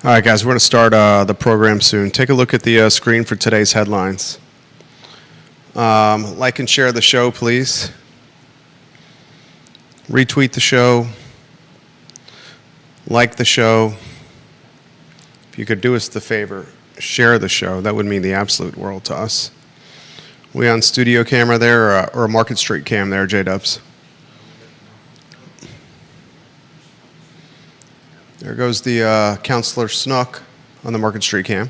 All right, guys, we're going to start the program soon. Take a look at the screen for today's headlines. Like and share the show, please. Retweet the show. Like the show. If you could do us the favor, share the show. That would mean the absolute world to us. We on studio camera there or a Market Street cam there, J-Dubs? There goes the Counselor Snook on the Market Street cam.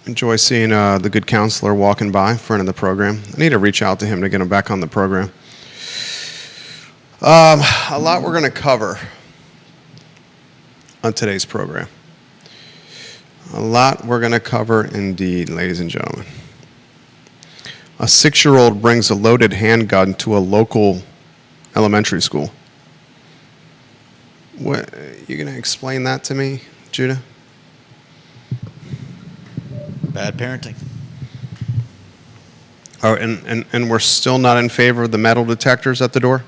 Enjoy seeing the good counselor walking by, friend of the program. I need to reach out to him to get him back on the program. A lot we're going to cover on today's program. A lot we're going to cover indeed, ladies and gentlemen. A 6-year-old brings a loaded handgun to a local elementary school. What, you going to explain that to me, Judah? Bad parenting. Oh, and we're still not in favor of the metal detectors at the door?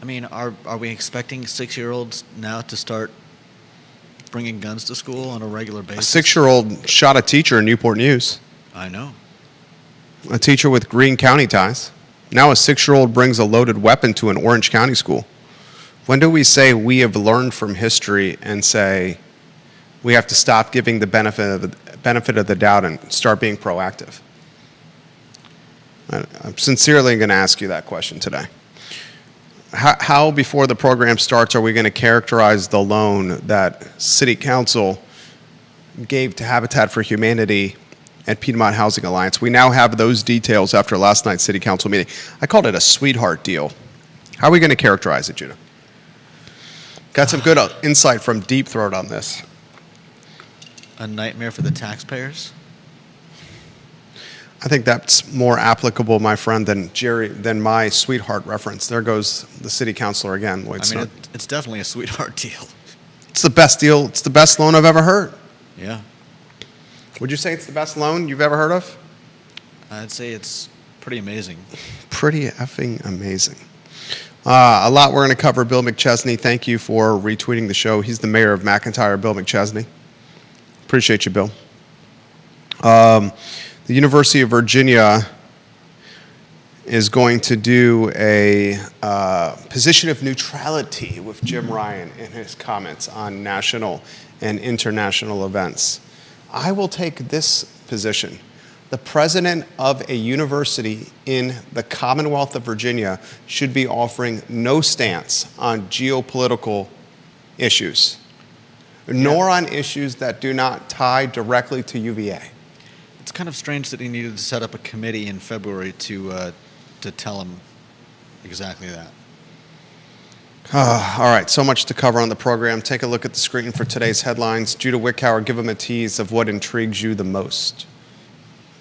I mean, are we expecting 6-year-olds now to start bringing guns to school on a regular basis? A 6-year-old shot a teacher in Newport News. I know. A teacher with Greene County ties. Now a 6-year-old brings a loaded weapon to an Orange County school. When do we say we have learned from history and say we have to stop giving the benefit of the doubt and start being proactive? I'm sincerely going to ask you that question today. How, before the program starts, are we going to characterize the loan that City Council gave to Habitat for Humanity and Piedmont Housing Alliance? We now have those details after last night's City Council meeting. I called it a sweetheart deal. How are we going to characterize it, Judah? Got some good insight from Deep Throat on this. A nightmare for the taxpayers? I think that's more applicable, my friend, than my sweetheart reference. There goes the city councilor again, Lloyd Snook. It's definitely a sweetheart deal. It's the best deal. It's the best loan I've ever heard. Yeah. Would you say it's the best loan you've ever heard of? I'd say it's pretty amazing. Pretty effing amazing. A lot we're going to cover. Bill McChesney, thank you for retweeting the show. He's the mayor of McIntyre, Bill McChesney. Appreciate you, Bill. The University of Virginia is going to do a position of neutrality with Jim Ryan in his comments on national and international events. I will take this position. The president of a university in the Commonwealth of Virginia should be offering no stance on geopolitical issues, nor on issues that do not tie directly to UVA. It's kind of strange that he needed to set up a committee in February to tell him exactly that. All right, so much to cover on the program. Take a look at the screen for today's headlines. Judah Wickhauer, give him a tease of what intrigues you the most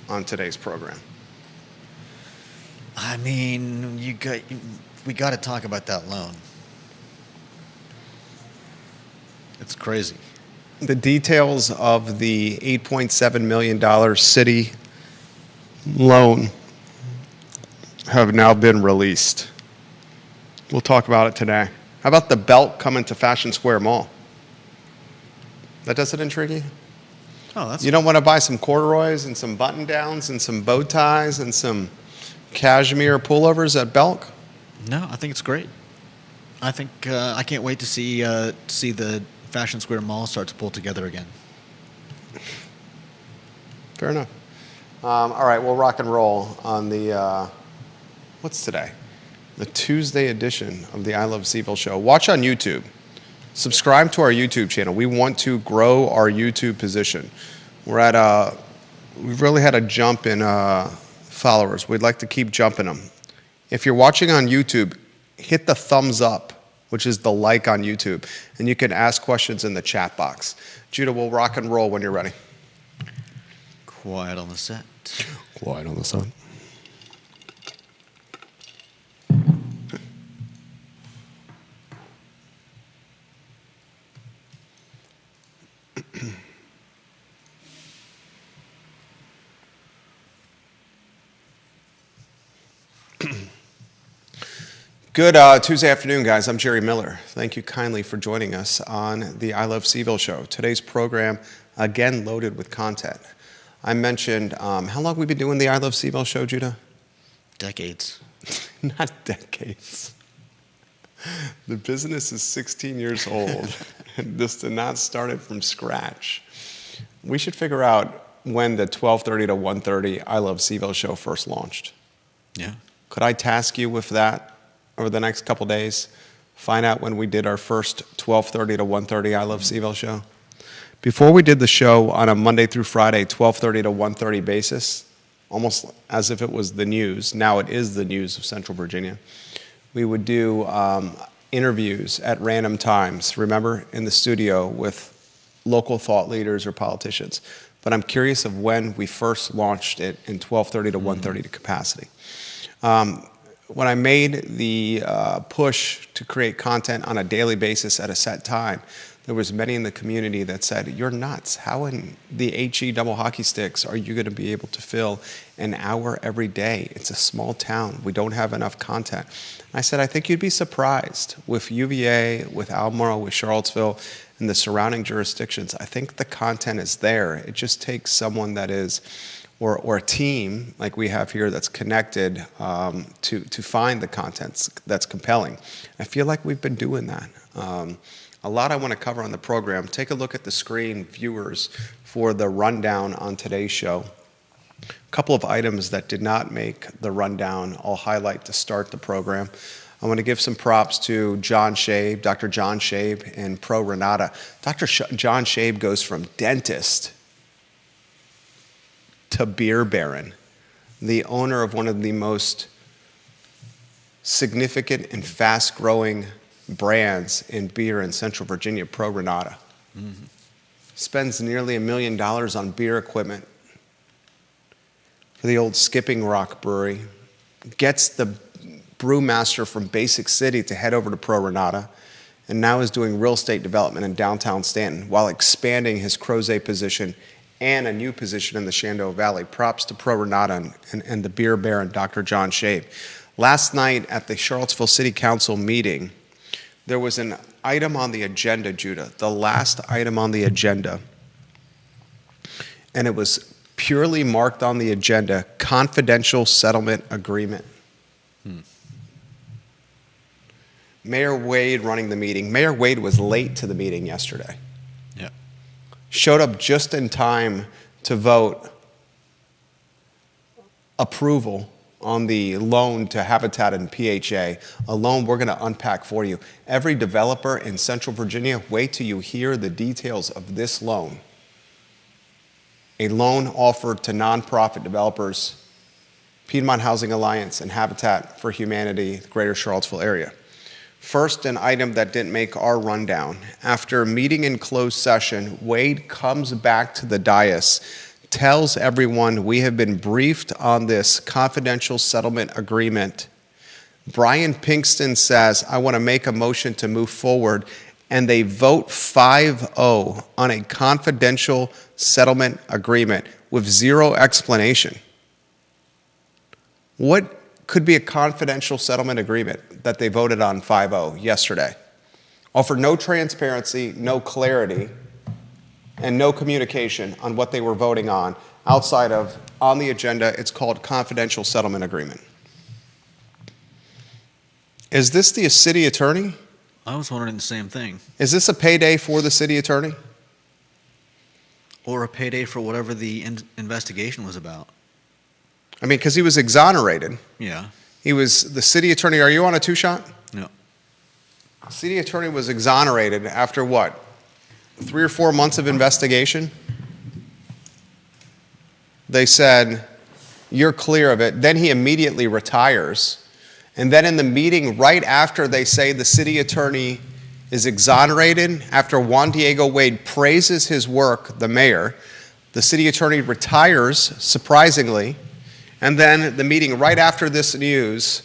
on today's program. I mean, we got to talk about that loan. It's crazy. The details of the $8.7 million city loan have now been released. We'll talk about it today. How about the belt coming to Fashion Square Mall? That doesn't intrigue you? Oh, that's... You don't want to buy some corduroys and some button-downs and some bow ties and some cashmere pullovers at Belk? No, I think it's great. I think I can't wait to see the Fashion Square Mall start to pull together again. Fair enough. All right, we'll rock and roll on the, what's today? The Tuesday edition of the I Love CVille show. Watch on YouTube. Subscribe to our YouTube channel. We want to grow our YouTube position. We've really had a jump in followers. We'd like to keep jumping them. If you're watching on YouTube, hit the thumbs up, which is the like on YouTube, and you can ask questions in the chat box. Judah, we'll rock and roll when you're ready. Quiet on the set. Quiet on the set. Good Tuesday afternoon, guys. I'm Jerry Miller. Thank you kindly for joining us on the I Love CVille show. Today's program, again, loaded with content. I mentioned, how long we've been doing the I Love CVille show, Judah? Decades. Not decades. The business is 16 years old, and this did not start it from scratch. We should figure out when the 12:30 to 1:30 I Love CVille show first launched. Yeah. Could I task you with that over the next couple days? Find out when we did our first 12:30 to 1:30 I Love CVille show. Before we did the show on a Monday through Friday, 12:30 to 1:30 basis, almost as if it was the news. Now it is the news of Central Virginia. We would do interviews at random times, remember, in the studio with local thought leaders or politicians. But I'm curious of when we first launched it in 12:30 to 1:30 to capacity. When I made the push to create content on a daily basis at a set time, there was many in the community that said, "You're nuts. How in the HE double hockey sticks are you going to be able to fill an hour every day? It's a small town. We don't have enough content." And I said, "I think you'd be surprised with UVA, with Albemarle, with Charlottesville, and the surrounding jurisdictions. I think the content is there. It just takes someone that is, or a team like we have here that's connected to find the content that's compelling." I feel like we've been doing that. A lot I want to cover on the program. Take a look at the screen, viewers, for the rundown on today's show. A couple of items that did not make the rundown I'll highlight to start the program. I want to give some props to John Shabe, Dr. John Shabe, and Pro Renata. Dr. John Shabe goes from dentist to beer baron, the owner of one of the most significant and fast-growing brands in beer in Central Virginia, Pro Renata. Mm-hmm. Spends nearly $1 million on beer equipment for the old Skipping Rock Brewery. Gets the brewmaster from Basic City to head over to Pro Renata, and now is doing real estate development in downtown Stanton while expanding his Crozet position and a new position in the Shenandoah Valley. Props to Pro Renata and the beer baron, Dr. John Shabe. Last night at the Charlottesville City Council meeting, there was an item on the agenda, Judah, the last item on the agenda, and it was purely marked on the agenda, confidential settlement agreement. Mayor Wade running the meeting. Mayor Wade was late to the meeting yesterday. Yeah. Showed up just in time to vote approval on the loan to Habitat and PHA, a loan we're going to unpack for you. Every developer in Central Virginia, wait till you hear the details of this loan. A loan offered to nonprofit developers, Piedmont Housing Alliance and Habitat for Humanity, the greater Charlottesville area. First, an item that didn't make our rundown. After meeting in closed session, Wade comes back to the dais, tells everyone we have been briefed on this confidential settlement agreement. Brian Pinkston says, "I want to make a motion to move forward," and they vote 5-0 on a confidential settlement agreement with zero explanation. What could be a confidential settlement agreement that they voted on 5-0 yesterday? Offered no transparency, no clarity, and no communication on what they were voting on outside of, on the agenda, it's called confidential settlement agreement. Is this the city attorney? I was wondering the same thing. Is this a payday for the city attorney? Or a payday for whatever the investigation was about. I mean, because he was exonerated. Yeah. He was the city attorney. Are you on a two-shot? No. City attorney was exonerated after what? 3 or 4 months of investigation? They said, "You're clear of it." Then he immediately retires. And then in the meeting right after they say the city attorney is exonerated, after Juan Diego Wade praises his work, the mayor, the city attorney retires, surprisingly. And then the meeting right after this news,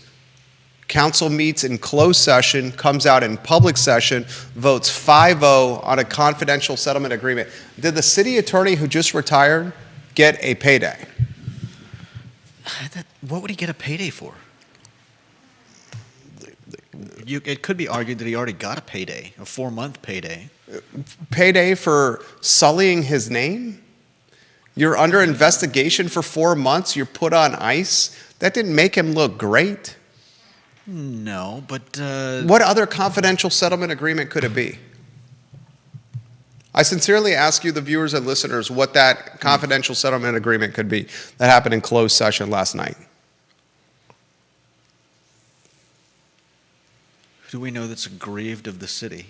council meets in closed session, comes out in public session, votes 5-0 on a confidential settlement agreement. Did the city attorney who just retired get a payday? What would he get a payday for? It could be argued that he already got a payday, a 4-month payday. Payday for sullying his name? You're under investigation for 4 months. You're put on ice. That didn't make him look great. No, but What other confidential settlement agreement could it be? I sincerely ask you, the viewers and listeners, what that confidential settlement agreement could be that happened in closed session last night. who do we know that's aggrieved of the city?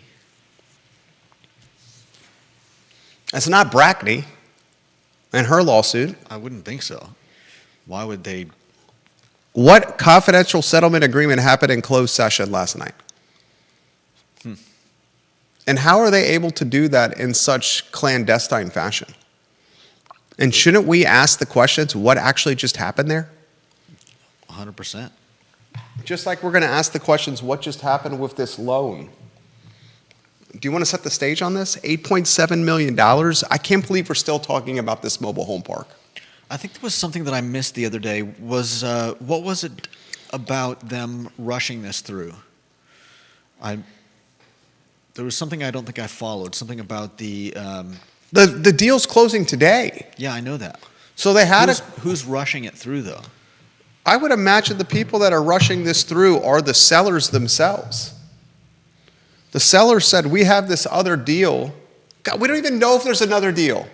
It's not Brackney and her lawsuit. I wouldn't think so. Why would they? What confidential settlement agreement happened in closed session last night? And how are they able to do that in such clandestine fashion? And shouldn't we ask the questions, what actually just happened there? 100%. Just like we're going to ask the questions, what just happened with this loan? Do you want to set the stage on this? $8.7 million? I can't believe we're still talking about this mobile home park. I think there was something that I missed the other day. What was it about them rushing this through? There was something I don't think I followed. Something about the. The deal's closing today. Yeah, I know that. So they had Who's rushing it through, though? I would imagine the people that are rushing this through are the sellers themselves. The seller said, we have this other deal. God, we don't even know if there's another deal.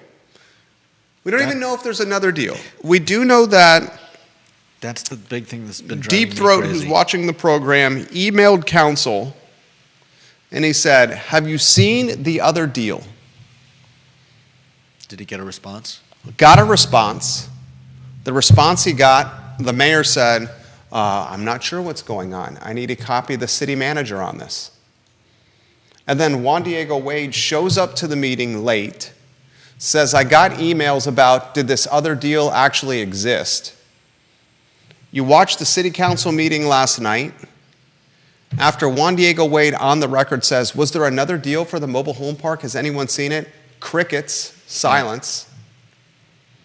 We don't even know if there's another deal. We do know that That's the big thing that's been driving Deep Throat, me crazy. who's watching the program, emailed counsel, and he said, have you seen the other deal? Did he get a response? Got a response. The response he got, the mayor said, I'm not sure what's going on. I need to copy the city manager on this. And then Juan Diego Wade shows up to the meeting late, says, I got emails about, did this other deal actually exist? You watched the city council meeting last night. After Juan Diego Wade on the record says, was there another deal for the mobile home park? Has anyone seen it? Crickets, silence.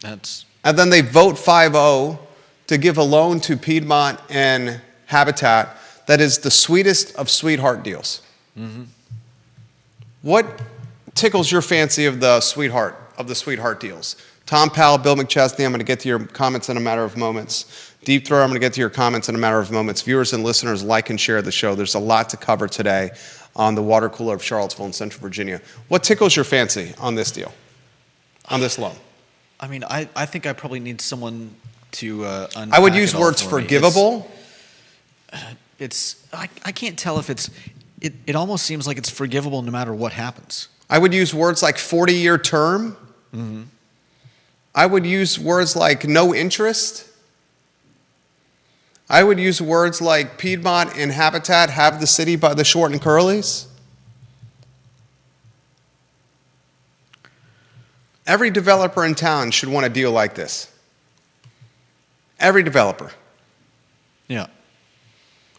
And then they vote 5-0 to give a loan to Piedmont and Habitat that is the sweetest of sweetheart deals. Mm-hmm. What tickles your fancy of the sweetheart deals? Tom Powell, Bill McChesney, I'm going to get to your comments in a matter of moments. Deep Throat, I'm going to get to your comments in a matter of moments. Viewers and listeners, like and share the show. There's a lot to cover today on the water cooler of Charlottesville in Central Virginia. What tickles your fancy on this deal, on this loan? I mean, I think I probably need someone to unpack I would use it all words for me. forgivable. I can't tell if it almost seems like it's forgivable no matter what happens. I would use words like 40-year term. Mm-hmm. I would use words like no interest. I would use words like Piedmont and Habitat have the city by the short and curlies. Every developer in town should want a deal like this. Every developer. Yeah.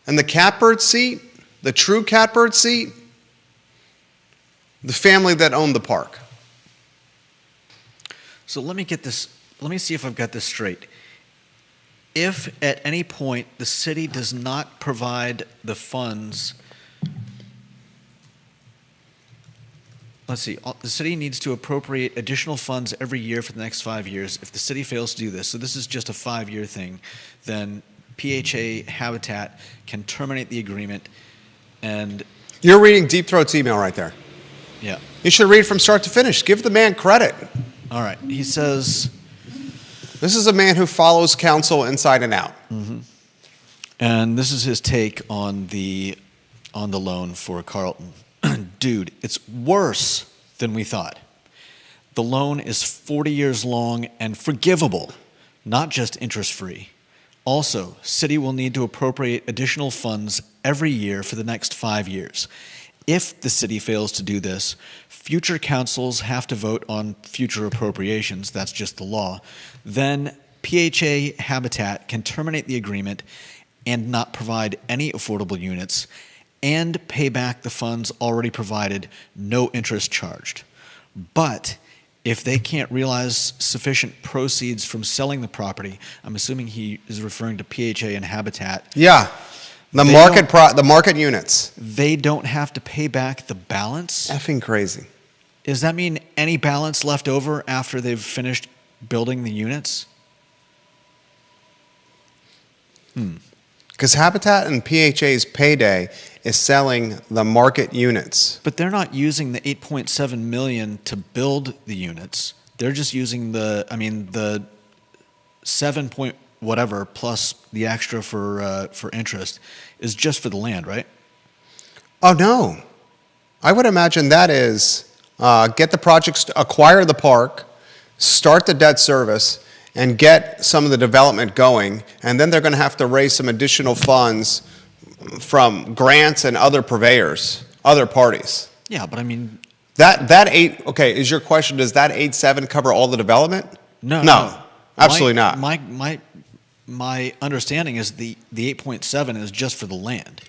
And the catbird seat, the true catbird seat, the family that owned the park. So let me see if I've got this straight. If at any point the city does not provide the funds, let's see, the city needs to appropriate additional funds every year for the next 5 years. If the city fails to do this, so this is just a 5-year thing, then PHA Habitat can terminate the agreement and... You're reading Deep Throat's email right there. Yeah. You should read from start to finish. Give the man credit. All right. He says... This is a man who follows counsel inside and out. Mm-hmm. And this is his take on the loan for Carlton. Dude, it's worse than we thought. The loan is 40 years long and forgivable, not just interest-free. Also, city will need to appropriate additional funds every year for the next 5 years. If the city fails to do this, future councils have to vote on future appropriations. That's just the law. Then PHA Habitat can terminate the agreement and not provide any affordable units and pay back the funds already provided, no interest charged. But if they can't realize sufficient proceeds from selling the property, I'm assuming he is referring to PHA and Habitat. Yeah. The They the market units. they don't have to pay back the balance? Effing crazy. Does that mean any balance left over after they've finished building the units? Because Habitat and PHA's payday is selling the market units. But they're not using the 8.7 million to build the units. They're just using the 7 point whatever plus the extra for interest is just for the land, right? Oh, no. I would imagine that is get the projects, acquire the park, start the debt service, and get some of the development going. And then they're going to have to raise some additional funds from grants and other purveyors, other parties. Yeah, but I mean, Okay, is your question, does that 8.7 cover all the development? no. Absolutely not. My understanding is the 8.7 is just for the land.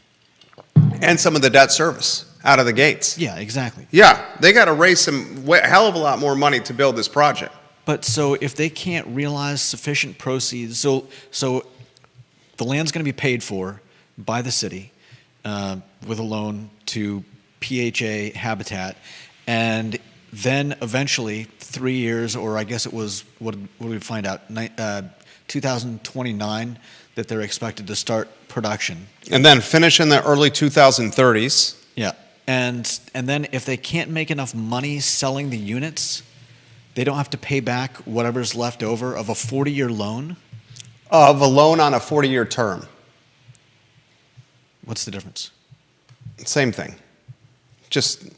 And some of the debt service out of the gates. Yeah, exactly. Yeah, they got to raise hell of a lot more money to build this project. But so if they can't realize sufficient proceeds, so the land's going to be paid for by the city with a loan to PHA Habitat, and then eventually 3 years, or I guess it was what did we find out? 2029 that they're expected to start production. And then finish in the early 2030s. Yeah, and then if they can't make enough money selling the units, they don't have to pay back whatever's left over of a 40-year loan. Of a loan on a 40-year term. What's the difference? Same thing. Just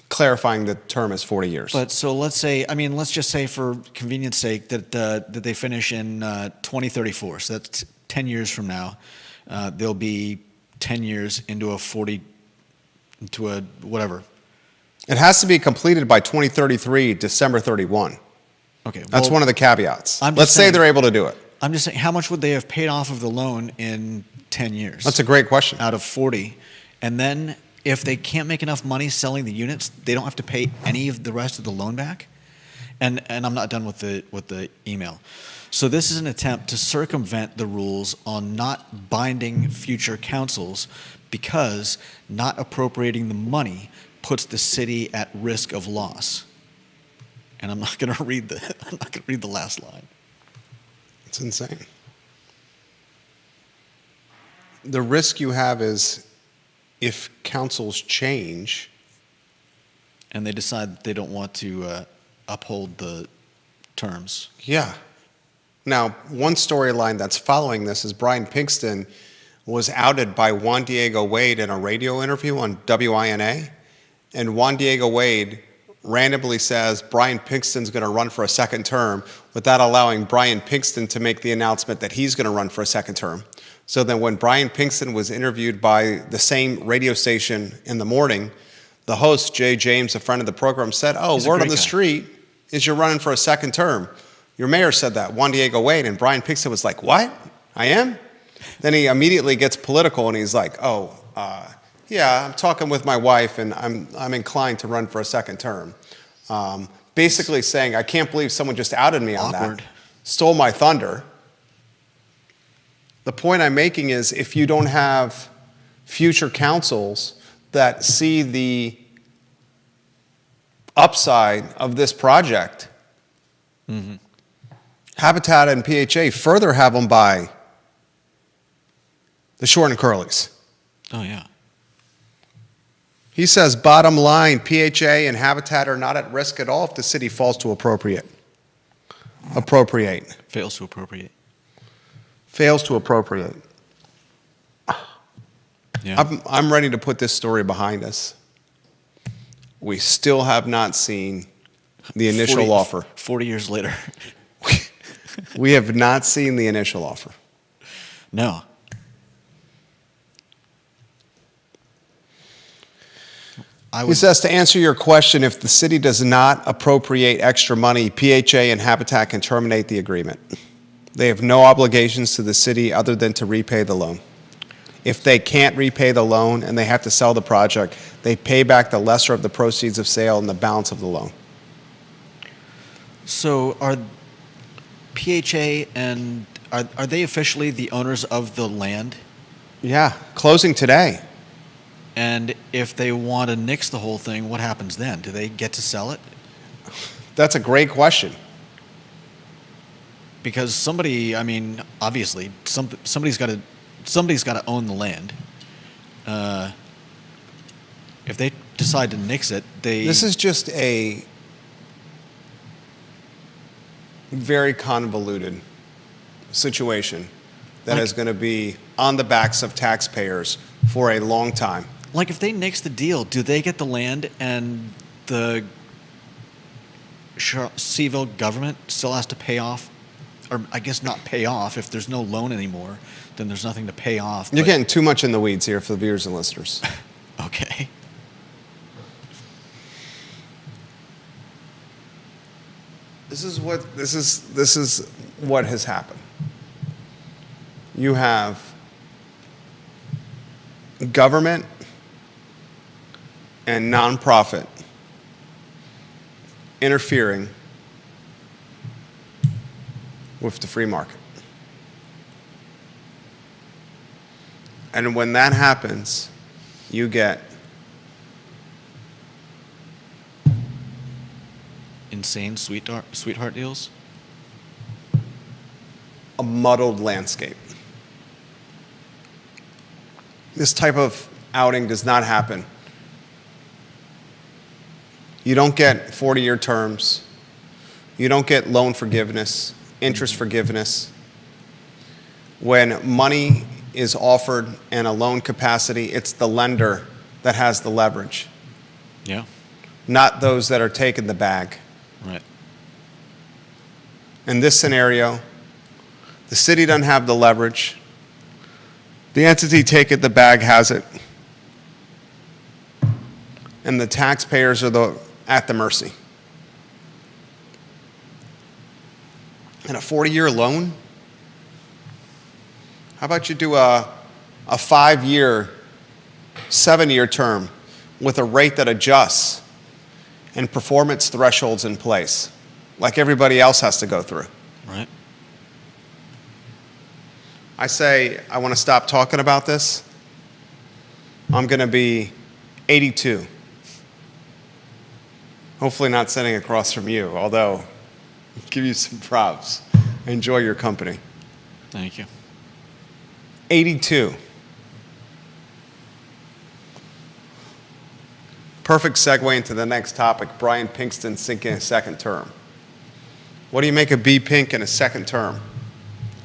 clarifying the term is 40 years. But so let's just say for convenience sake that they finish in 2034. So that's 10 years from now. They'll be 10 years into a whatever. It has to be completed by 2033, December 31. Okay. That's well, one of the caveats. I'm just Let's say saying- they're able to do it. I'm just saying, how much would they have paid off of the loan in 10 years? That's a great question. Out of 40. And then if they can't make enough money selling the units, they don't have to pay any of the rest of the loan back? And I'm not done with the email. So this is an attempt to circumvent the rules on not binding future councils because not appropriating the money puts the city at risk of loss. And I'm not going to read the last line. It's insane. The risk you have is if councils change. And they decide that they don't want to uphold the terms. Yeah. Now, one storyline that's following this is Brian Pinkston was outed by Juan Diego Wade in a radio interview on WINA. And Juan Diego Wade randomly says Brian Pinkston's going to run for a second term without allowing Brian Pinkston to make the announcement that he's going to run for a second term. So then when Brian Pinkston was interviewed by the same radio station in the morning, the host, Jay James, a friend of the program, said, He's a word great on the guy. street is you're running for a second term. Your mayor said that, Juan Diego Wade, and Brian Pinkston was like, what? I am? Then he immediately gets political and he's like, yeah, I'm talking with my wife and I'm inclined to run for a second term. Basically saying, I can't believe someone just outed me on Awkward. that. Stole my thunder. The point I'm making is if you don't have future councils that see the upside of this project, Habitat and PHA further have them by the short and curlies. Oh, yeah. He says, bottom line, PHA and Habitat are not at risk at all if the city falls to appropriate. Fails to appropriate. Fails to appropriate. Yeah. I'm ready to put this story behind us. We still have not seen the initial offer. 40 years later. We have not seen the initial offer. No. He says, to answer your question, if the city does not appropriate extra money, PHA and Habitat can terminate the agreement. They have no obligations to the city other than to repay the loan. If they can't repay the loan and they have to sell the project, they pay back the lesser of the proceeds of sale and the balance of the loan. So are PHA and are they officially the owners of the land? Yeah, closing today. And if they want to nix the whole thing, what happens then? Do they get to sell it? That's a great question. Because somebody, I mean, obviously, somebody's got to own the land. If they decide to nix it, This is just a very convoluted situation that is going to be on the backs of taxpayers for a long time. Like, if they nix the deal, do they get the land and the Seaville government still has to pay off? Or I guess not pay off. If there's no loan anymore, then there's nothing to pay off. You're getting too much in the weeds here for the viewers and listeners. Okay. This is what has happened. You have government and nonprofit interfering with the free market. And when that happens, you get Insane sweetheart deals? a muddled landscape. This type of outing does not happen. You don't get 40-year terms. You don't get loan forgiveness, interest forgiveness. When money is offered in a loan capacity, it's the lender that has the leverage, Yeah. not those that are taking the bag. Right. In this scenario, the city doesn't have the leverage. The entity taking the bag has it. And the taxpayers are at the mercy. And a 40-year loan? How about you do a 5-year, 7-year term with a rate that adjusts and performance thresholds in place, like everybody else has to go through? Right. I say I want to stop talking about this. I'm going to be 82. Hopefully not sitting across from you, although I'll give you some props. I enjoy your company. Thank you. 82. Perfect segue into the next topic. Brian Pinkston sinking a second term. What do you make of B. Pink in a second term?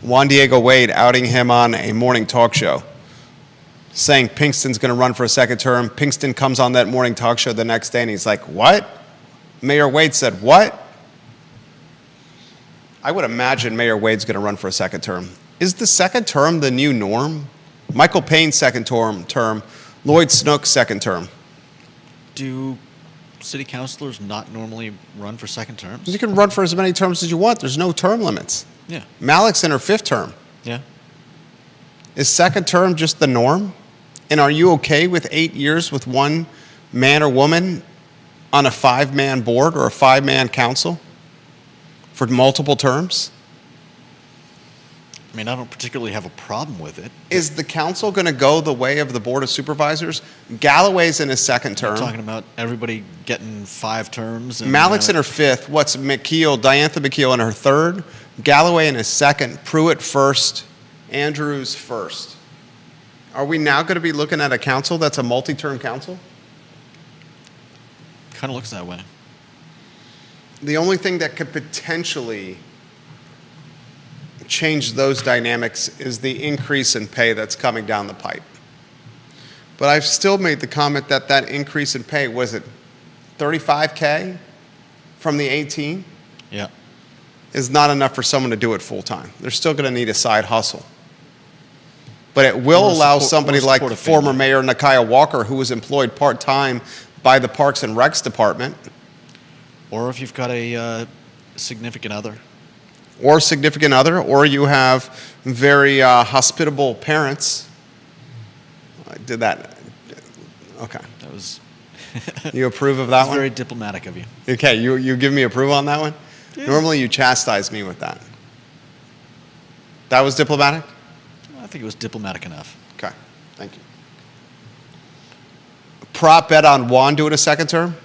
Juan Diego Wade outing him on a morning talk show, saying Pinkston's going to run for a second term. Pinkston comes on that morning talk show the next day and he's like, what? Mayor Wade said, what? I would imagine Mayor Wade's going to run for a second term. Is the second term the new norm? Michael Payne's second term, Lloyd Snook's second term. Do city councilors not normally run for second terms? You can run for as many terms as you want. There's no term limits. Yeah. Malik's in her 5th term. Yeah. Is second term just the norm? And are you okay with 8 years with one man or woman on a 5-man board or a 5-man council for multiple terms? I mean, I don't particularly have a problem with it. Is the council going to go the way of the Board of Supervisors? Galloway's in his second term. You're talking about everybody getting 5 terms. And, Malik's in her 5th. What's McKeel, Diantha McKeel in her 3rd. Galloway in his 2nd. Pruitt 1st. Andrews 1st. Are we now going to be looking at a council that's a multi-term council? Kind of looks that way. The only thing that could potentially change those dynamics is the increase in pay that's coming down the pipe. But I've still made the comment that that increase in pay, was it $35K from the 18? Yeah. Is not enough for someone to do it full time. They're still going to need a side hustle. But it will allow somebody like former Mayor Nakia Walker, who was employed part-time by the Parks and Recs Department. Or if you've got a significant other. Or significant other, or you have very hospitable parents. I did that. Okay. That was You approve of that one? very diplomatic of you. Okay, you give me approval on that one? Yeah. Normally you chastise me with that. That was diplomatic? I think it was diplomatic enough. Okay. Thank you. Prop bet on Juan doing a second term?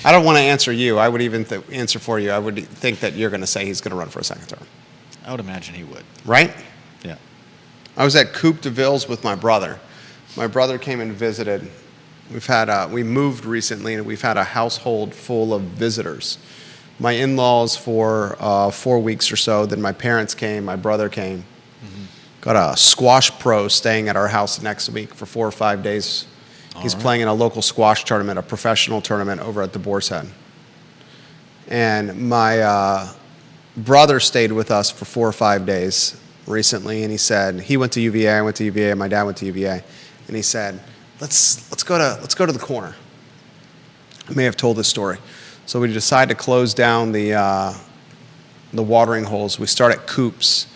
I don't want to answer you. I would even answer for you. I would think that you're going to say he's going to run for a second term. I would imagine he would. Right? Yeah. I was at Coupe de Villes with my brother. My brother came and visited. We moved recently, and we've had a household full of visitors. My in-laws for 4 weeks or so. Then my parents came. My brother came. Mm-hmm. Got a squash pro staying at our house next week for 4 or 5 days. He's playing in a local squash tournament, a professional tournament over at the Boar's Head. And my brother stayed with us for 4 or 5 days recently, and he said he went to UVA, I went to UVA, my dad went to UVA, and he said, let's go to the corner. I may have told this story. So we decided to close down the watering holes. We start at Coupes.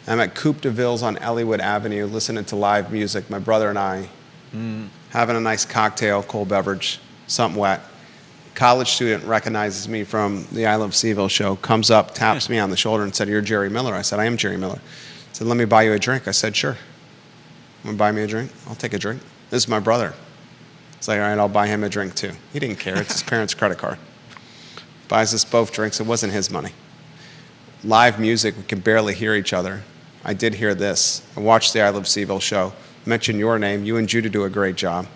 I'm at Coupe de Villes on Elliowood Avenue, listening to live music. My brother and I having a nice cocktail, cold beverage, something wet. College student recognizes me from the I Love CVille show, comes up, taps me on the shoulder and said, "You're Jerry Miller." I said, "I am Jerry Miller." He said, "Let me buy you a drink." I said, "Sure." "Want to buy me a drink?" "I'll take a drink." "This is my brother." It's like, "All right, I'll buy him a drink too." He didn't care. It's his parents' credit card. Buys us both drinks. It wasn't his money. Live music, we can barely hear each other. I did hear this. I watched the I Love CVille show. Mentioned your name. You and Judah do a great job.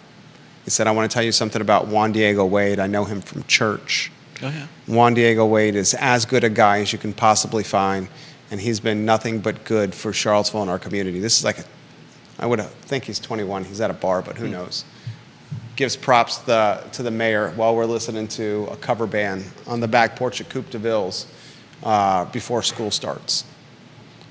He said, "I want to tell you something about Juan Diego Wade. I know him from church." Oh, yeah. Juan Diego Wade is as good a guy as you can possibly find, and he's been nothing but good for Charlottesville and our community. This is like I would think he's 21. He's at a bar, but who knows? Gives props to the mayor while we're listening to a cover band on the back porch at Coupe de Villes before school starts.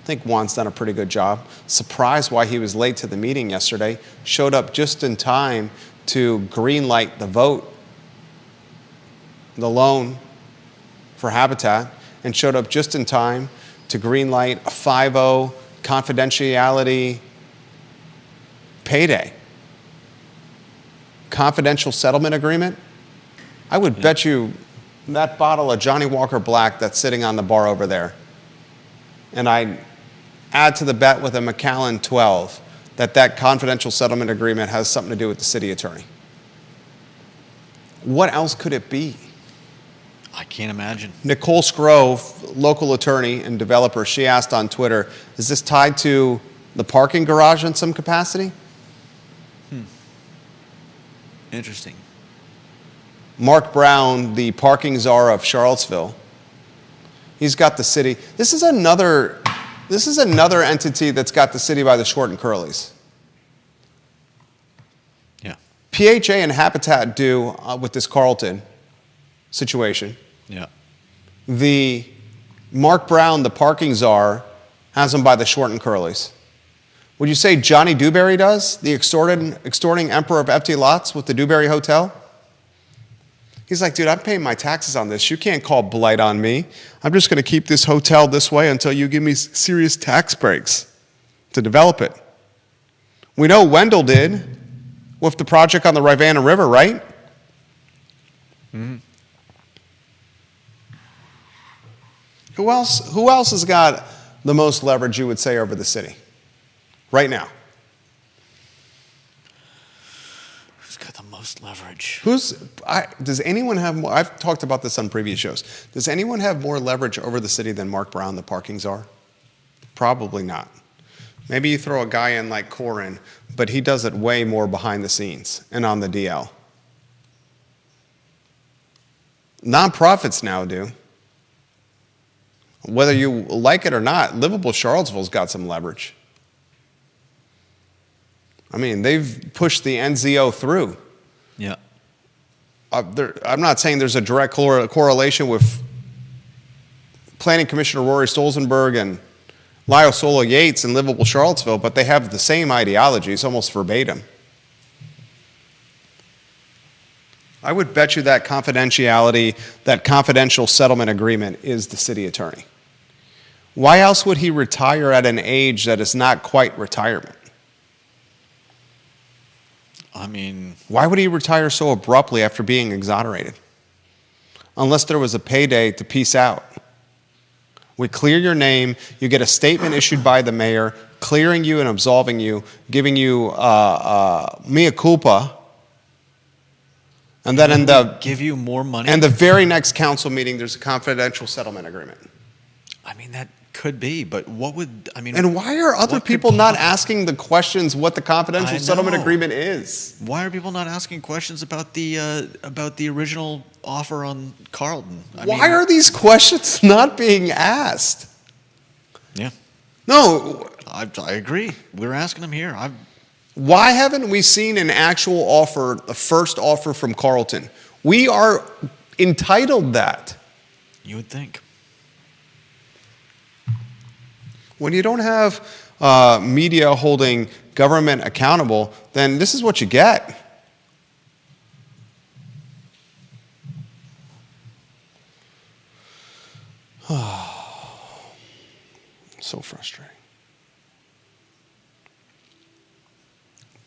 I think Juan's done a pretty good job. Surprised why he was late to the meeting yesterday. Showed up just in time to green light the vote, the loan for Habitat, and showed up just in time to green light a 5-0 confidentiality payday. Confidential settlement agreement. I would bet you that bottle of Johnny Walker Black that's sitting on the bar over there, and I add to the bet with a Macallan 12 that confidential settlement agreement has something to do with the city attorney. What else could it be? I can't imagine. Nicole Scrove, local attorney and developer, she asked on Twitter, is this tied to the parking garage in some capacity? Interesting. Mark Brown, the parking czar of Charlottesville, he's got the city. This is another entity that's got the city by the short and curlies. Yeah. PHA and Habitat do with this Carlton situation. Yeah. The Mark Brown, the parking czar, has them by the short and curlies. Would you say Johnny Dewberry does, the extorting emperor of empty lots with the Dewberry Hotel? He's like, "Dude, I'm paying my taxes on this. You can't call blight on me. I'm just going to keep this hotel this way until you give me serious tax breaks to develop it." We know Wendell did with the project on the Rivanna River, right? Mm-hmm. Who else has got the most leverage, you would say, over the city right now? Who's got the most leverage? Does anyone have more? I've talked about this on previous shows. Does anyone have more leverage over the city than Mark Brown, the parking czar? Probably not. Maybe you throw a guy in like Corin, but he does it way more behind the scenes and on the DL. Nonprofits now do. Whether you like it or not, Livable Charlottesville's got some leverage. I mean, they've pushed the NZO through. Yeah. I'm not saying there's a direct correlation with Planning Commissioner Rory Stolzenberg and Lyle Solo Yates in Livable Charlottesville, but they have the same ideologies, almost verbatim. I would bet you that confidentiality, that confidential settlement agreement is the city attorney. Why else would he retire at an age that is not quite retirement? I mean, why would he retire so abruptly after being exonerated? Unless there was a payday to peace out. We clear your name, you get a statement issued by the mayor, clearing you and absolving you, giving you mea culpa, and then give you more money. and the very next council meeting, there's a confidential settlement agreement. I mean, that could be, but what would I mean? And why are other what could people not asking the questions what the confidential I settlement know. agreement is? Why are people not asking questions about the original offer on Carlton? Why are these questions not being asked? Yeah, No, I agree. We're asking them here. why haven't we seen an actual offer, the first offer from Carlton? We are entitled that. You would think. When you don't have media holding government accountable, then this is what you get. So frustrating.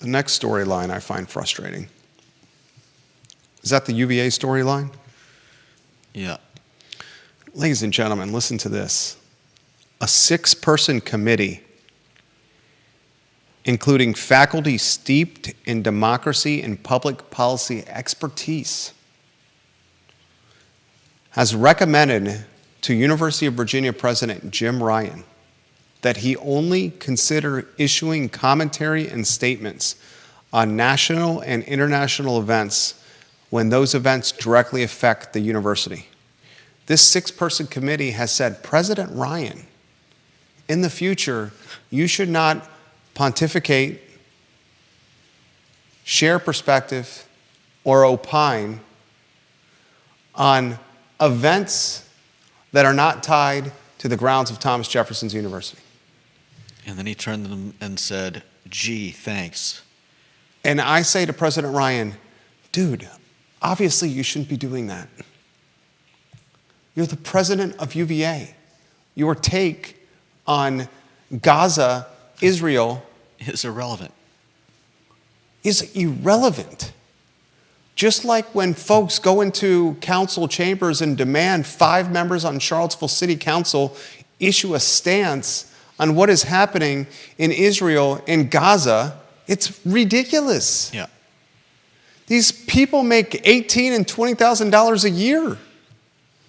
The next storyline I find frustrating. Is that the UVA storyline? Yeah. Ladies and gentlemen, listen to this. A 6-person committee, including faculty steeped in democracy and public policy expertise, has recommended to University of Virginia President Jim Ryan that he only consider issuing commentary and statements on national and international events when those events directly affect the university. This 6-person committee has said, President Ryan, in the future, you should not pontificate, share perspective, or opine on events that are not tied to the grounds of Thomas Jefferson's University. And then he turned to them and said, gee, thanks. And I say to President Ryan, dude, obviously you shouldn't be doing that. You're the president of UVA. Your take on Gaza, Israel, It's irrelevant. is irrelevant. Just like when folks go into council chambers and demand 5 members on Charlottesville City Council issue a stance on what is happening in Israel and Gaza, it's ridiculous. Yeah. These people make $18,000 and $20,000 a year.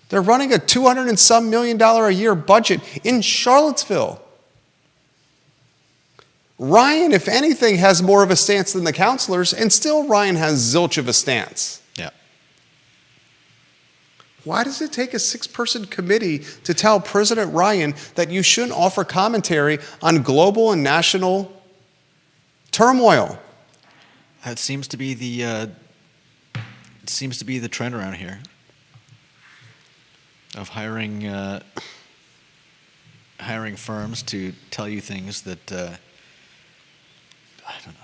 They're running a $200 and some million a year budget in Charlottesville. Ryan, if anything, has more of a stance than the counselors, and still Ryan has zilch of a stance. Yeah. Why does it take a 6-person committee to tell President Ryan that you shouldn't offer commentary on global and national turmoil? That seems to be the trend around here of hiring firms to tell you things that I don't know.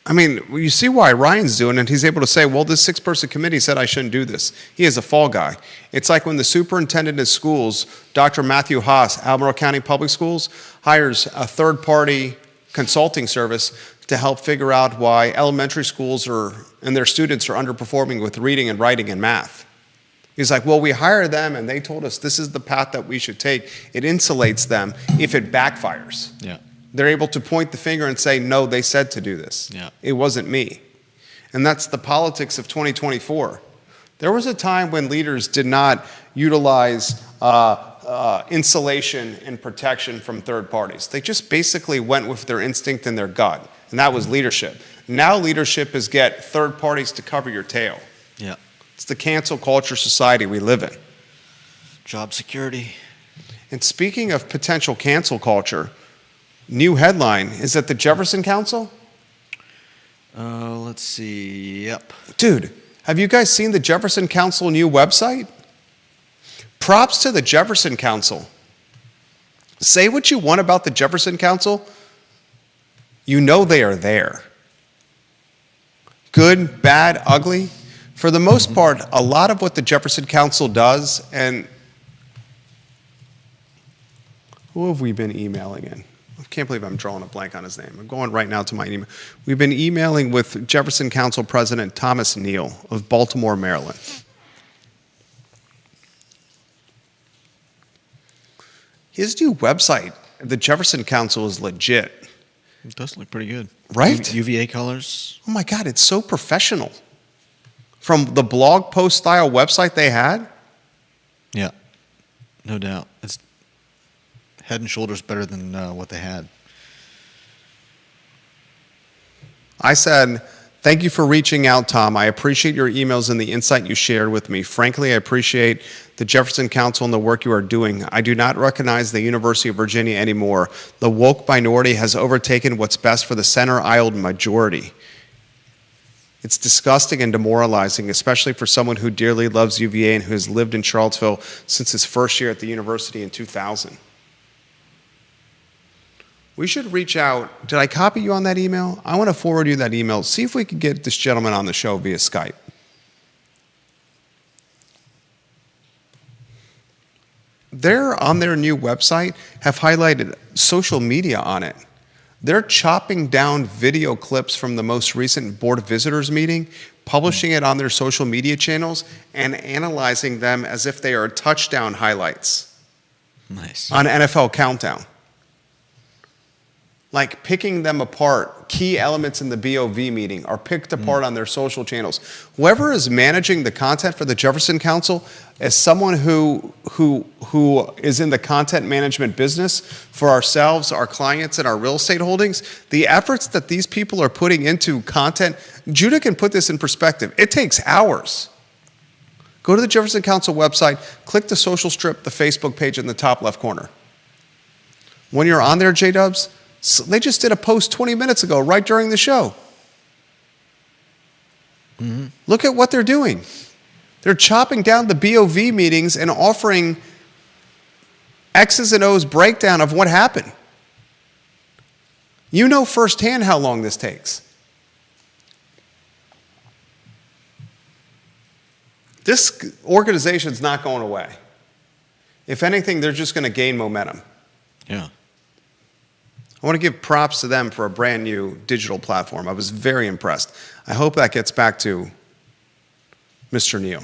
I mean, you see why Ryan's doing it. He's able to say, well, this 6-person committee said I shouldn't do this. He is a fall guy. It's like when the superintendent of schools, Dr. Matthew Haas, Albemarle County Public Schools, hires a third-party consulting service to help figure out why elementary schools and their students are underperforming with reading and writing and math. He's like, well, we hired them and they told us this is the path that we should take. It insulates them if it backfires. Yeah. They're able to point the finger and say, no, they said to do this. Yeah. It wasn't me. And that's the politics of 2024. There was a time when leaders did not utilize insulation and protection from third parties. They just basically went with their instinct and their gut, and that was leadership. Now leadership is get third parties to cover your tail. Yeah. It's the cancel culture society we live in. Job security. And speaking of potential cancel culture, new headline is at the Jefferson Council. Let's see. Yep. Dude, have you guys seen the Jefferson Council new website? Props to the Jefferson Council. Say what you want about the Jefferson Council. You know they are there. Good, bad, ugly. For the most part, a lot of what the Jefferson Council does, and who have we been emailing in? I can't believe I'm drawing a blank on his name. I'm going right now to my email. We've been emailing with Jefferson Council President Thomas Neal of Baltimore, Maryland. His new website the Jefferson Council is legit. It does look pretty good. Right? UVA colors. Oh my God, it's so professional. From the blog post style website they had. Yeah, no doubt. It's head and shoulders better than what they had. I said, thank you for reaching out, Tom. I appreciate your emails and the insight you shared with me. Frankly, I appreciate the Jefferson Council and the work you are doing. I do not recognize the University of Virginia anymore. The woke minority has overtaken what's best for the center-aisle majority. It's disgusting and demoralizing, especially for someone who dearly loves UVA and who has lived in Charlottesville since his first year at the university in 2000. We should reach out. Did I copy you on that email? I want to forward you that email. See if we can get this gentleman on the show via Skype. They're on their new website, have highlighted social media on it. They're chopping down video clips from the most recent Board of Visitors meeting, publishing it on their social media channels, and analyzing them as if they are touchdown highlights. Nice. On NFL Countdown. Like picking them apart, key elements in the BOV meeting are picked apart on their social channels. Whoever is managing the content for the Jefferson Council, as someone who is in the content management business for ourselves, our clients, and our real estate holdings, the efforts that these people are putting into content, Judah can put this in perspective. It takes hours. Go to the Jefferson Council website, click the social strip, the Facebook page in the top left corner. When you're on there, J-Dubs, so they just did a post 20 minutes ago, right during the show. Mm-hmm. Look at what they're doing. They're chopping down the BOV meetings and offering X's and O's breakdown of what happened. You know firsthand how long this takes. This organization's not going away. If anything, they're just going to gain momentum. Yeah. I want to give props to them for a brand new digital platform. I was very impressed. I hope that gets back to Mr. Neal.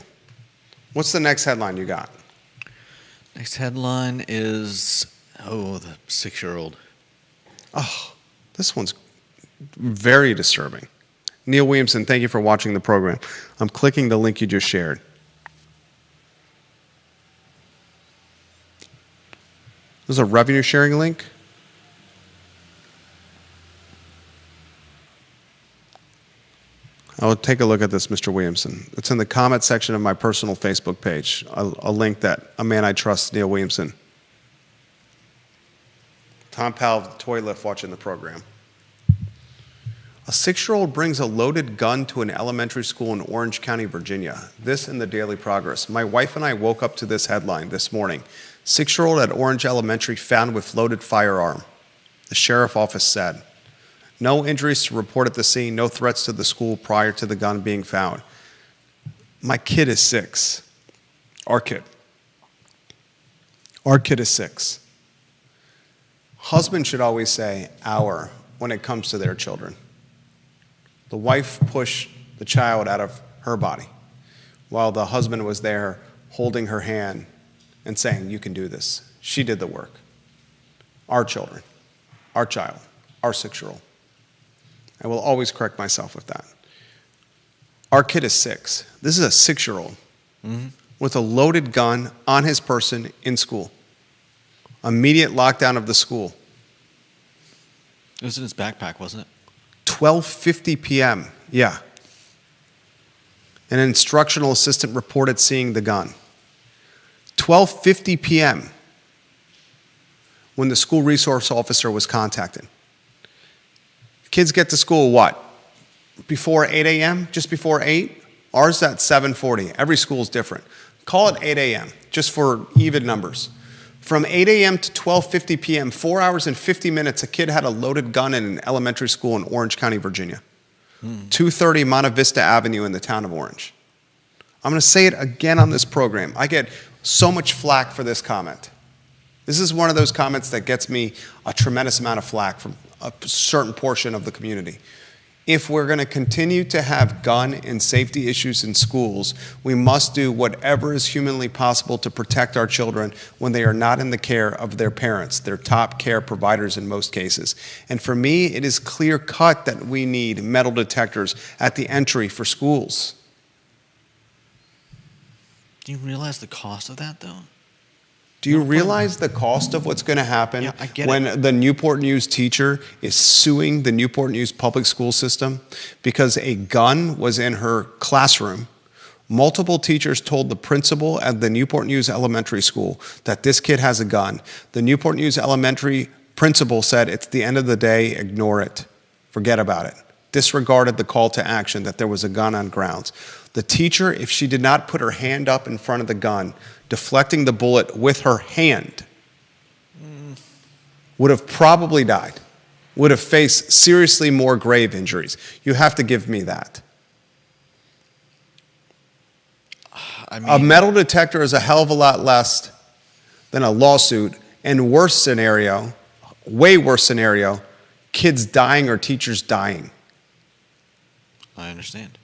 What's the next headline you got? Next headline is, the 6-year-old. Oh, this one's very disturbing. Neil Williamson, thank you for watching the program. I'm clicking the link you just shared. There's a revenue sharing link. I'll take a look at this, Mr. Williamson. It's in the comment section of my personal Facebook page, a link that a man I trust, Neil Williamson. Tom Powell of the Toy Lift watching the program. A 6-year-old brings a loaded gun to an elementary school in Orange County, Virginia. This in the Daily Progress. My wife and I woke up to this headline this morning. 6-year-old at Orange Elementary found with loaded firearm. The sheriff office said. No injuries to report at the scene, no threats to the school prior to the gun being found. My kid is 6. Our kid. Our kid is 6. Husbands should always say our when it comes to their children. The wife pushed the child out of her body while the husband was there holding her hand and saying, you can do this. She did the work. Our children, our child, our 6-year-old. I will always correct myself with that. Our kid is 6. This is a 6-year-old with a loaded gun on his person in school. Immediate lockdown of the school. It was in his backpack, wasn't it? 12:50 p.m. Yeah. An instructional assistant reported seeing the gun. 12:50 p.m. when the school resource officer was contacted. Kids get to school what? Before 8 a.m.? Just before 8? Ours at 7:40. Every school's different. Call it 8 a.m., just for even numbers. From 8 a.m. to 12:50 p.m., 4 hours and 50 minutes, a kid had a loaded gun in an elementary school in Orange County, Virginia. 230 Monte Vista Avenue in the town of Orange. I'm going to say it again on this program. I get so much flack for this comment. This is one of those comments that gets me a tremendous amount of flack from a certain portion of the community. If we're going to continue to have gun and safety issues in schools, we must do whatever is humanly possible to protect our children when they are not in the care of their parents, their top care providers in most cases. And for me, it is clear cut that we need metal detectors at the entry for schools. Do you realize the cost of that, though? Do you realize the cost of what's going to happen when the Newport News teacher is suing the Newport News public school system because a gun was in her classroom? Multiple teachers told the principal at the Newport News Elementary School that this kid has a gun. The Newport News Elementary principal said, it's the end of the day, ignore it, forget about it. Disregarded the call to action that there was a gun on grounds. The teacher, if she did not put her hand up in front of the gun, deflecting the bullet with her hand, would have probably died, would have faced seriously more grave injuries. You have to give me that. I mean, A metal detector is a hell of a lot less than a lawsuit, and worse scenario, way worse scenario, kids dying or teachers dying. I understand.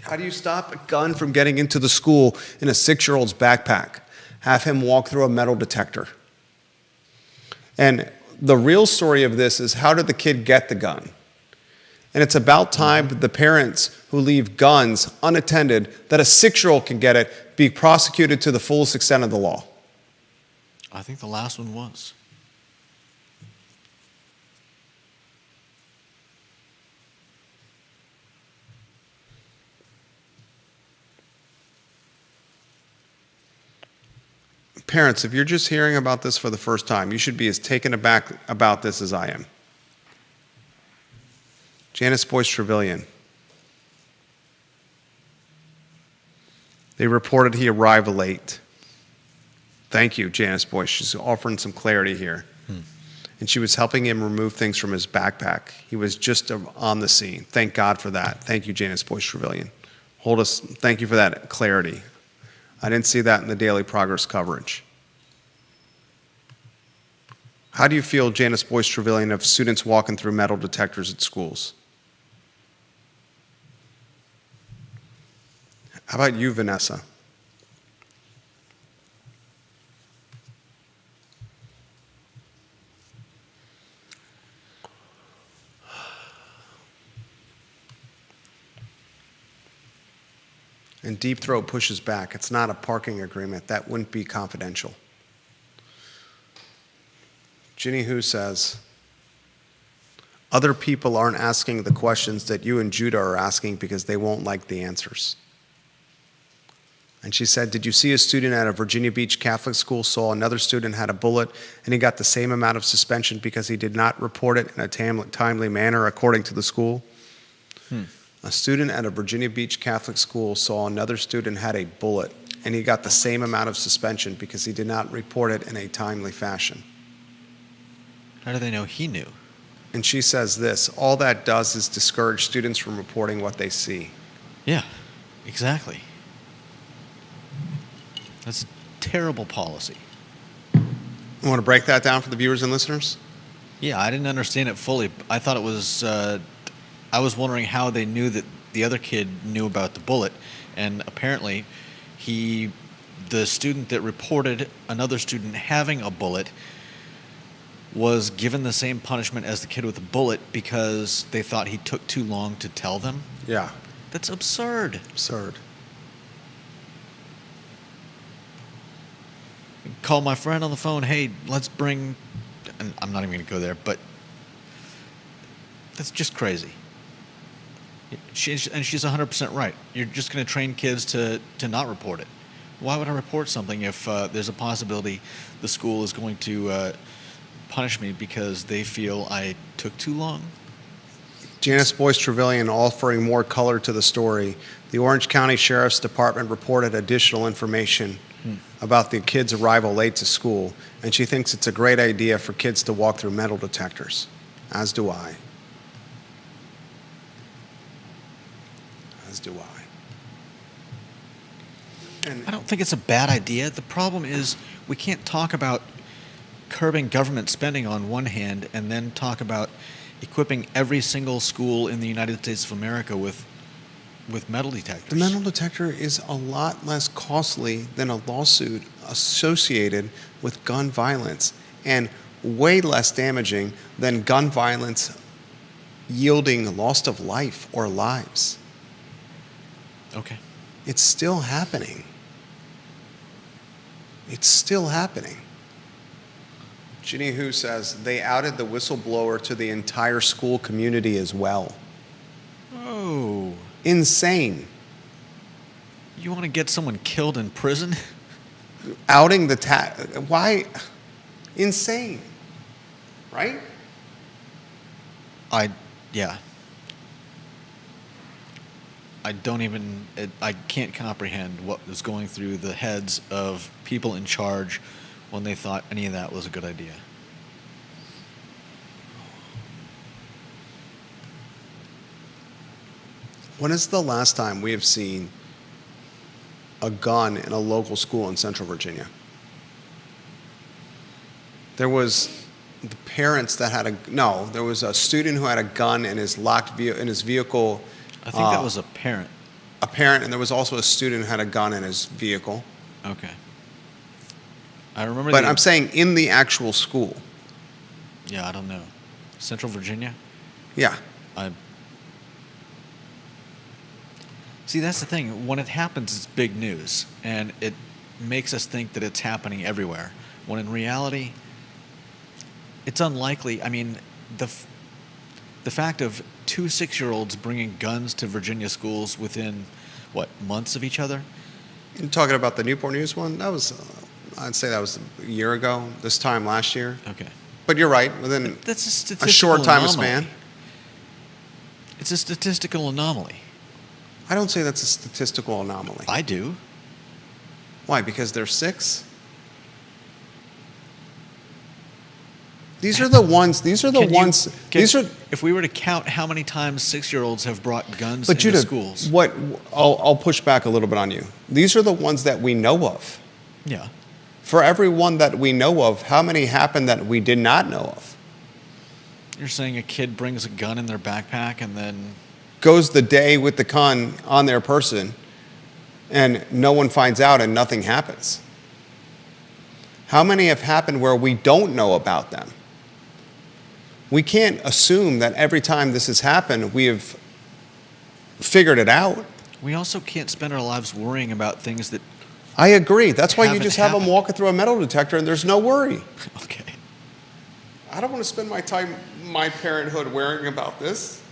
How do you stop a gun from getting into the school in a 6-year-old's backpack? Have him walk through a metal detector. And the real story of this is, how did the kid get the gun? And it's about time that the parents who leave guns unattended, that a 6-year-old can get it, be prosecuted to the fullest extent of the law. I think the last one was. Parents, if you're just hearing about this for the first time, you should be as taken aback about this as I am. Janice Boyce Trevelyan. They reported he arrived late. Thank you, Janice Boyce. She's offering some clarity here. And she was helping him remove things from his backpack. He was just on the scene. Thank God for that. Thank you, Janice Boyce Trevelyan. Thank you for that clarity. I didn't see that in the Daily Progress coverage. How do you feel, Janice Boyce Trevelyan, of students walking through metal detectors at schools? How about you, Vanessa? And Deep Throat pushes back. It's not a parking agreement. That wouldn't be confidential. Ginny Hu says, other people aren't asking the questions that you and Judah are asking because they won't like the answers. And she said, did you see a student at a Virginia Beach Catholic school saw another student had a bullet and he got the same amount of suspension because he did not report it in a timely manner according to the school? A student at a Virginia Beach Catholic school saw another student had a bullet, and he got the same amount of suspension because he did not report it in a timely fashion. How do they know he knew? And she says this, all that does is discourage students from reporting what they see. Yeah, exactly. That's a terrible policy. You want to break that down for the viewers and listeners? Yeah, I didn't understand it fully. I thought it was... I was wondering how they knew that the other kid knew about the bullet, and apparently the student that reported another student having a bullet was given the same punishment as the kid with the bullet because they thought he took too long to tell them. Yeah. That's absurd. Absurd. Call my friend on the phone, hey, let's bring... And I'm not even going to go there, but that's just crazy. She's 100% right. You're just going to train kids to not report it. Why would I report something if there's a possibility the school is going to punish me because they feel I took too long? Janice Boyce Trevelyan offering more color to the story. The Orange County Sheriff's Department reported additional information about the kid's arrival late to school, and she thinks it's a great idea for kids to walk through metal detectors, as do I. As do I. And I don't think it's a bad idea. The problem is we can't talk about curbing government spending on one hand and then talk about equipping every single school in the United States of America with metal detectors. The metal detector is a lot less costly than a lawsuit associated with gun violence and way less damaging than gun violence yielding loss of life or lives. Okay. It's still happening. It's still happening. Ginny Hu says they outed the whistleblower to the entire school community as well. Oh. Insane. You want to get someone killed in prison? Outing the why? Insane. Right? Yeah. I can't comprehend what was going through the heads of people in charge when they thought any of that was a good idea. When is the last time we have seen a gun in a local school in Central Virginia? There was the parents that had there was a student who had a gun in his vehicle. I think that was a parent. A parent, and there was also a student who had a gun in his vehicle. Okay. I remember. But I'm saying in the actual school. Yeah, I don't know. Central Virginia? Yeah. See, that's the thing. When it happens, it's big news, and it makes us think that it's happening everywhere, when in reality, it's unlikely. I mean, the fact of 2 6-year-olds bringing guns to Virginia schools within, months of each other? You're talking about the Newport News one? That was, I'd say that was a year ago, this time last year. Okay. But you're right, within That's a statistical a short time anomaly. span. It's a statistical anomaly. I don't say that's a statistical anomaly. I do. Why? Because they're 6? These are the ones. If we were to count how many times 6-year-olds have brought guns into schools. I'll push back a little bit on you. These are the ones that we know of. Yeah. For every one that we know of, how many happened that we did not know of? You're saying a kid brings a gun in their backpack and then Goes the day with the gun on their person, and no one finds out and nothing happens. How many have happened where we don't know about them? We can't assume that every time this has happened, we have figured it out. we also can't spend our lives worrying about things that. I agree. That's why you Haven't just have them happened. walking through a metal detector and there's no worry. Okay. I don't want to spend my parenthood worrying about this.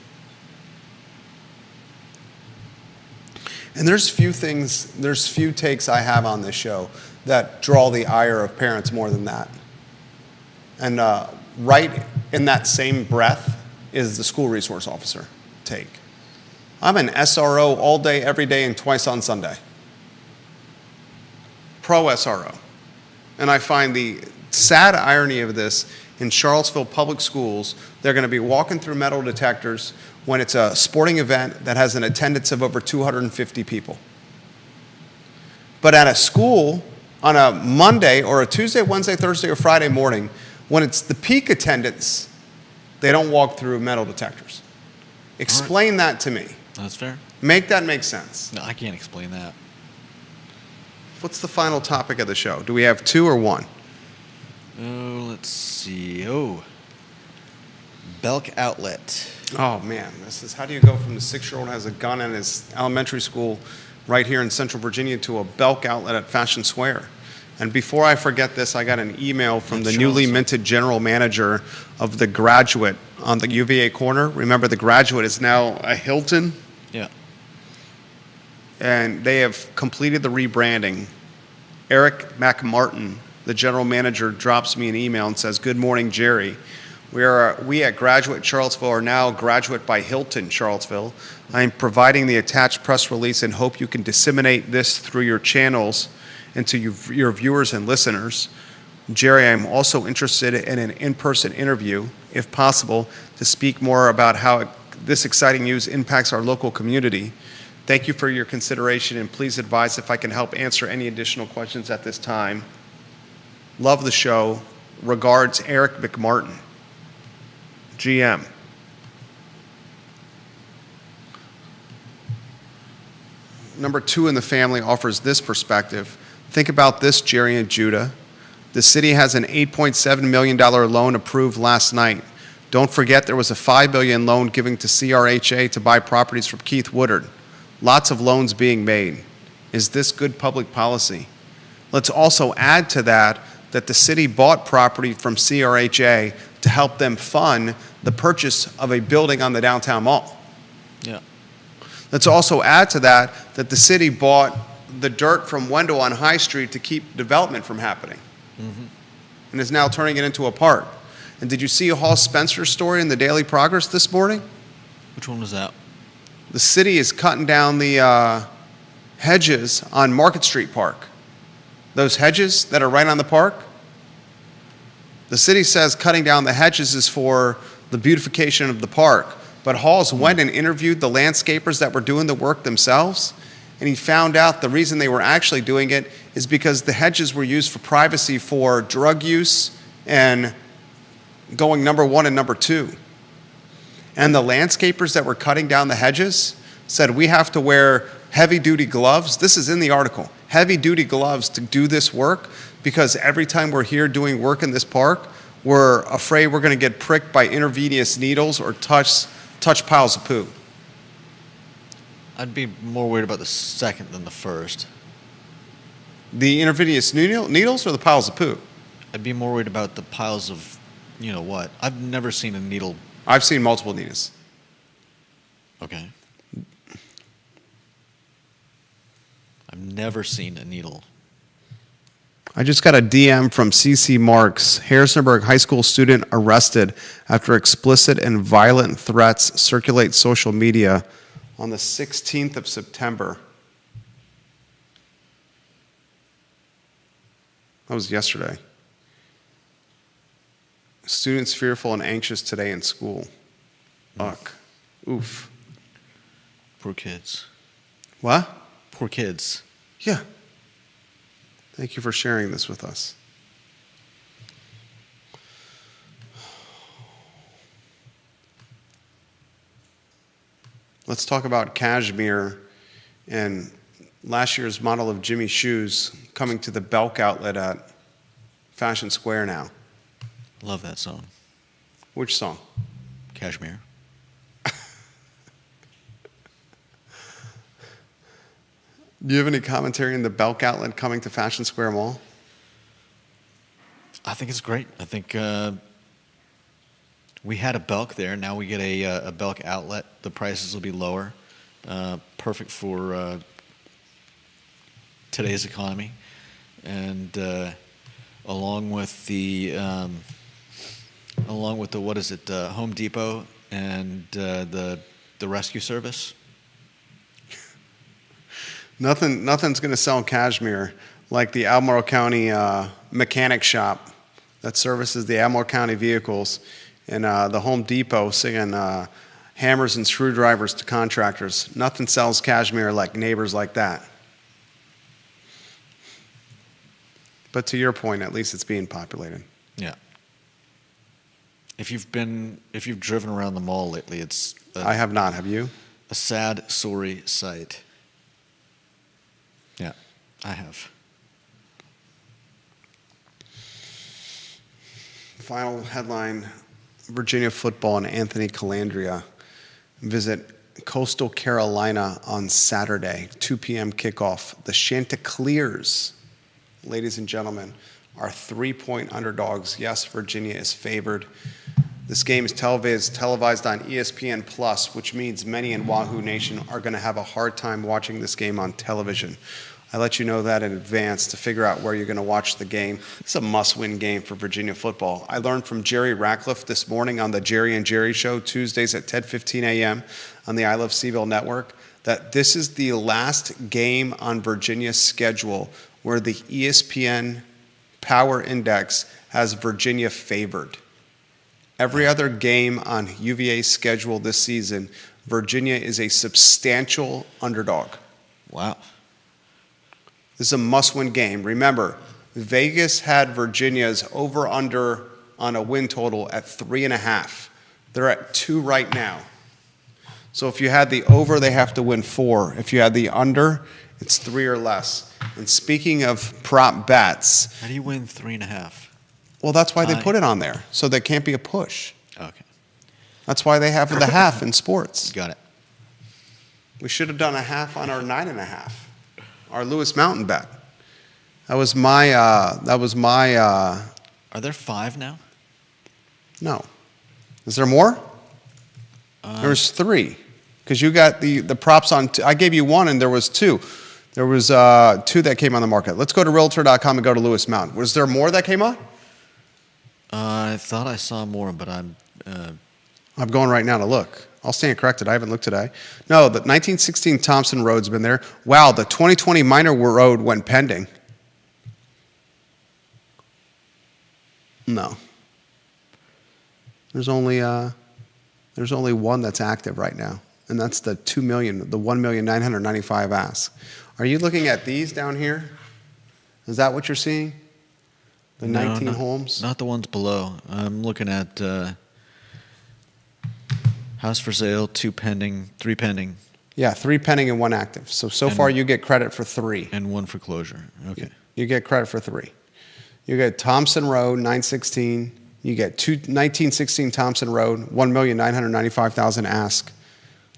And there's few takes I have on this show that draw the ire of parents more than that. And right in that same breath is the school resource officer take. I'm an SRO all day, every day, and twice on Sunday. Pro SRO. And I find the sad irony of this in Charlottesville public schools, they're going to be walking through metal detectors when it's a sporting event that has an attendance of over 250 people. But at a school on a Monday or a Tuesday, Wednesday, Thursday, or Friday morning, when it's the peak attendance, they don't walk through metal detectors. Explain that to me. That's fair. Make that make sense. No, I can't explain that. What's the final topic of the show? Do we have 2 or 1? Oh, let's see. Oh, Belk Outlet. Oh man, this is how do you go from the 6-year-old who has a gun in his elementary school right here in Central Virginia to a Belk Outlet at Fashion Square? And before I forget this, I got an email from the newly minted general manager of the Graduate on the UVA corner. Remember, the Graduate is now a Hilton, Yeah. and they have completed the rebranding. Eric McMartin, the general manager, drops me an email and says, "Good morning, Jerry. We at Graduate Charlottesville are now Graduate by Hilton Charlottesville. I am providing the attached press release and hope you can disseminate this through your channels and to your viewers and listeners. Jerry, I am also interested in an in-person interview, if possible, to speak more about how this exciting news impacts our local community. Thank you for your consideration, and please advise if I can help answer any additional questions at this time. Love the show. Regards, Eric McMartin, GM." number 2 in the family offers this perspective. Think about this, Jerry and Judah. The city has an $8.7 million loan approved last night. Don't forget there was a $5 billion loan given to CRHA to buy properties from Keith Woodard. Lots of loans being made. Is this good public policy? Let's also add to that the city bought property from CRHA to help them fund the purchase of a building on the downtown mall. Yeah. Let's also add to that the city bought the dirt from Wendell on High Street to keep development from happening. And is now turning it into a park. And did you see Hall Spencer's story in the Daily Progress this morning? Which one was that? The city is cutting down the hedges on Market Street Park. Those hedges that are right on the park. The city says cutting down the hedges is for the beautification of the park. But Halls went and interviewed the landscapers that were doing the work themselves, and he found out the reason they were actually doing it is because the hedges were used for privacy for drug use and going number 1 and number 2. And the landscapers that were cutting down the hedges said we have to wear heavy-duty gloves. This is in the article. Heavy-duty gloves to do this work because every time we're here doing work in this park, we're afraid we're going to get pricked by intravenous needles or touch piles of poo. I'd be more worried about the second than the first. The intravenous needles or the piles of poo? I'd be more worried about the piles of, you know what. I've never seen a needle. I've seen multiple needles. Okay. I've never seen a needle. I just got a DM from CC Marks, Harrisonburg High School student arrested after explicit and violent threats circulate social media on the 16th of September. That was yesterday. Students fearful and anxious today in school. Ugh. Oof. Poor kids. What? Poor kids. Yeah. Thank you for sharing this with us. Let's talk about cashmere and last year's model of Jimmy shoes coming to the Belk outlet at Fashion Square now. Love that song. Which song? Cashmere. Do you have any commentary on the Belk outlet coming to Fashion Square Mall? I think it's great. I think we had a Belk there. Now we get a Belk outlet. The prices will be lower. Perfect for today's economy. And along with the what is it, Home Depot and the rescue service. Nothing's going to sell cashmere like the Albemarle County mechanic shop that services the Albemarle County vehicles, and the Home Depot singing hammers and screwdrivers to contractors. Nothing sells cashmere like neighbors like that. But to your point, at least it's being populated. Yeah. If you've driven around the mall lately, it's I have not. Have you? A sad, sorry sight. Yeah, I have. Final headline, Virginia football and Anthony Calandria visit Coastal Carolina on Saturday, 2 p.m. kickoff. The Chanticleers, ladies and gentlemen, are 3-point underdogs. Yes, Virginia is favored. This game is televised on ESPN Plus, which means many in Wahoo Nation are going to have a hard time watching this game on television. I let you know that in advance to figure out where you're going to watch the game. It's a must-win game for Virginia football. I learned from Jerry Ratcliffe this morning on the Jerry and Jerry Show, Tuesdays at 10:15 a.m. on the I Love CVille network, that this is the last game on Virginia's schedule where the ESPN Power Index has Virginia favored. Every other game on UVA's schedule this season, Virginia is a substantial underdog. Wow. This is a must-win game. Remember, Vegas had Virginia's over-under on a win total at 3.5. They're at 2 right now. So if you had the over, they have to win 4. If you had the under, it's 3 or less. And speaking of prop bets, How do you win 3.5? well, that's why they Tie. put it on there, so there can't be a push. Okay, That's why they have the half in sports. got it. We should have done a half on our 9.5, our Lewis Mountain bet. That was my. Are there 5 now? No. Is there more? There's 3, because you got the props on. I gave you 1, and there was 2. There was 2 that came on the market. Let's go to Realtor.com and go to Lewis Mountain. Was there more that came on? I thought I saw more, but I'm going right now to look. I'll stand corrected. I haven't looked today. No, the 1916 Thompson Road's been there. Wow, the 2020 Minor Road went pending. No. There's only 1 that's active right now, and that's the 1,995,000 ask. Are you looking at these down here? Is that what you're seeing? The 19 homes? Not the ones below. I'm looking at house for sale, 2 pending, 3 pending, Yeah, 3 pending and 1 active. So And- far you get credit for 3. and 1 for closure. Okay. You get credit for 3. You get Thompson Road, 916. You get 1916 Thompson Road, 1,995,000 ask.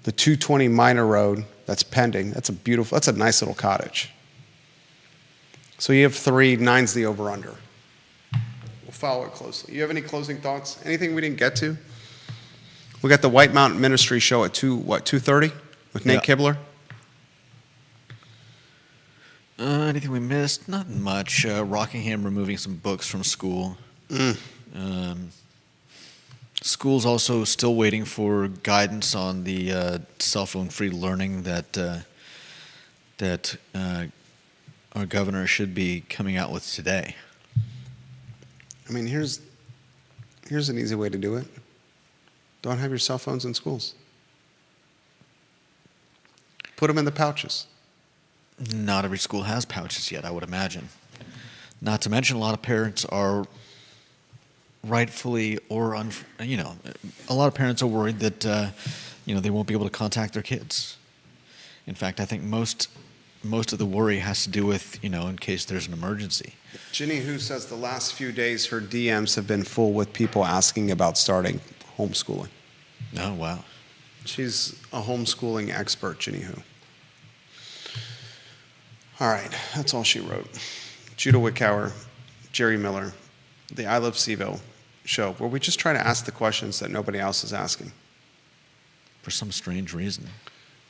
The 220 Minor Road, that's pending. That's a nice little cottage. So you have 3, 9's the over-under. We'll follow it closely. You have any closing thoughts? Anything we didn't get to? We got the White Mountain Ministry show at 2:30 with Nate Yeah. Kibler. Anything we missed? Not much. Rockingham removing some books from school. School's also still waiting for guidance on the cell phone-free learning that our governor should be coming out with today. I mean, here's an easy way to do it. Don't have your cell phones in schools. Put them in the pouches. Not every school has pouches yet, I would imagine. Not to mention, a lot of parents are rightfully or a lot of parents are worried that they won't be able to contact their kids. In fact, I think most of the worry has to do with in case there's an emergency. Ginny Hu says the last few days her DMs have been full with people asking about starting homeschooling. Oh, wow. She's a homeschooling expert, Ginny Hu. All right, that's all she wrote. Judah Wickower, Jerry Miller, the I Love Seville show, where we just try to ask the questions that nobody else is asking. For some strange reason.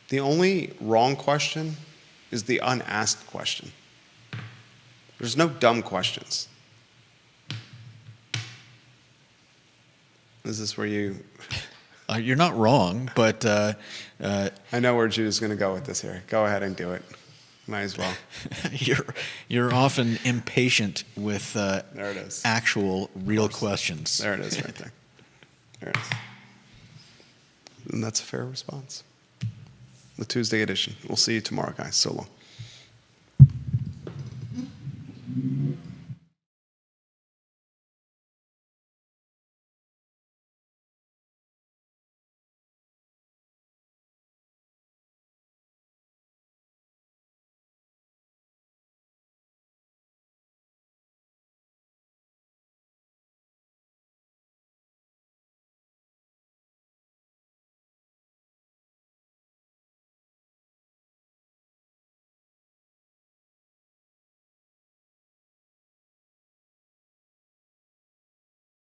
The only wrong question is the unasked question. There's no dumb questions. Is this where you... You're not wrong, but I know where Judah's going to go with this here. Go ahead and do it. Might as well. you're often impatient with There it is. actual, real questions. There it is right there. There it is. And that's a fair response. The Tuesday edition. We'll see you tomorrow, guys. So long.